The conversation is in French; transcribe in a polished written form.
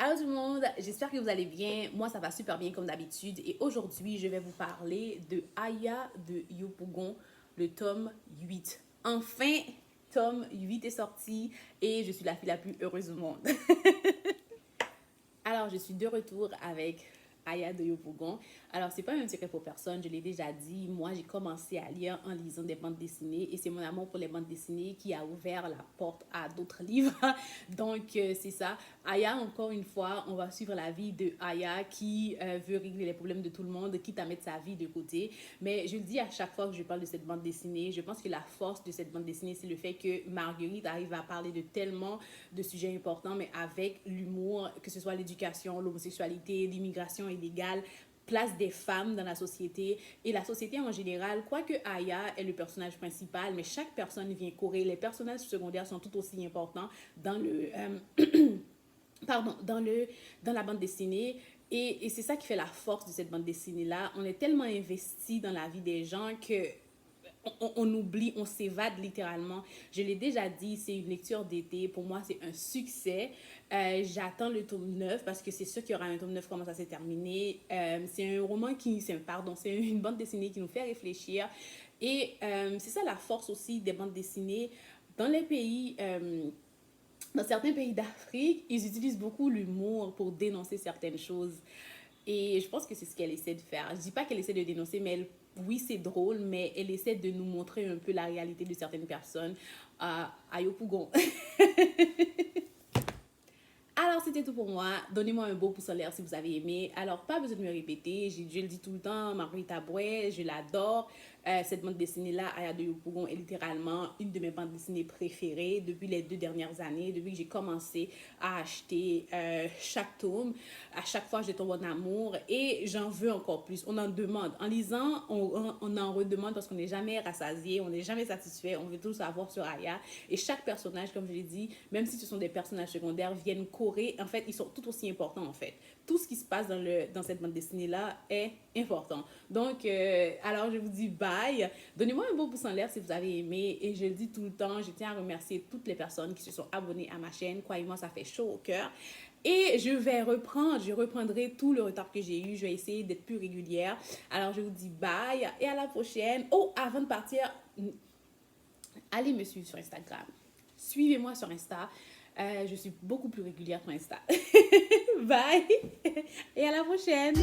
Allô tout le monde, j'espère que vous allez bien. Moi, ça va super bien comme d'habitude. Et aujourd'hui, je vais vous parler de Aya de Yopougon, le tome 8. Enfin, tome 8 est sorti et je suis la fille la plus heureuse au monde. Alors, je suis de retour avec Aya de Yopougon. Alors, c'est pas un secret pour personne, je l'ai déjà dit. Moi, j'ai commencé à lire en lisant des bandes dessinées et c'est mon amour pour les bandes dessinées qui a ouvert la porte à d'autres livres. Donc, c'est ça. Aya, encore une fois, on va suivre la vie de Aya qui veut régler les problèmes de tout le monde, quitte à mettre sa vie de côté. Mais je le dis à chaque fois que je parle de cette bande dessinée, je pense que la force de cette bande dessinée, c'est le fait que Marguerite arrive à parler de tellement de sujets importants, mais avec l'humour, que ce soit l'éducation, l'homosexualité, l'immigration illégale, place des femmes dans la société et la société en général. Quoique Aya est le personnage principal, mais chaque personne vient courir. Les personnages secondaires sont tout aussi importants dans dans la bande dessinée. Et c'est ça qui fait la force de cette bande dessinée-là. On est tellement investi dans la vie des gens que on oublie, on s'évade littéralement. Je l'ai déjà dit, c'est une lecture d'été. Pour moi, c'est un succès. J'attends le tome 9 parce que c'est sûr qu'il y aura un tome 9 comment ça s'est terminé. C'est un roman c'est une bande dessinée qui nous fait réfléchir. Et c'est ça la force aussi des bandes dessinées. Dans les pays... dans certains pays d'Afrique, ils utilisent beaucoup l'humour pour dénoncer certaines choses. Et je pense que c'est ce qu'elle essaie de faire. Je dis pas qu'elle essaie de dénoncer, mais oui, c'est drôle, mais elle essaie de nous montrer un peu la réalité de certaines personnes à Yopougon. Alors, c'était tout pour moi. Donnez-moi un beau pouce en l'air si vous avez aimé. Alors, pas besoin de me répéter. Je le dis tout le temps, Marguerite Aboué, je l'adore. Cette bande dessinée-là, Aya de Yopougon, est littéralement une de mes bandes dessinées préférées depuis les 2 dernières années, depuis que j'ai commencé à acheter chaque tome. À chaque fois, je tombe en amour et j'en veux encore plus. On en demande. En lisant, on en redemande parce qu'on n'est jamais rassasié, on n'est jamais satisfait. On veut tout savoir sur Aya. Et chaque personnage, comme je l'ai dit, même si ce sont des personnages secondaires, viennent courir. En fait, ils sont tout aussi importants, en fait. Tout ce qui se passe dans cette bande dessinée-là est important. Donc, alors, je vous dis bye. Donnez-moi un beau pouce en l'air si vous avez aimé. Et je le dis tout le temps, je tiens à remercier toutes les personnes qui se sont abonnées à ma chaîne. Croyez-moi, ça fait chaud au cœur. Et je reprendrai tout le retard que j'ai eu. Je vais essayer d'être plus régulière. Alors, je vous dis bye et à la prochaine. Oh, avant de partir, allez me suivre sur Instagram. Suivez-moi sur Insta. Je suis beaucoup plus régulière sur Insta. Bye et à la prochaine.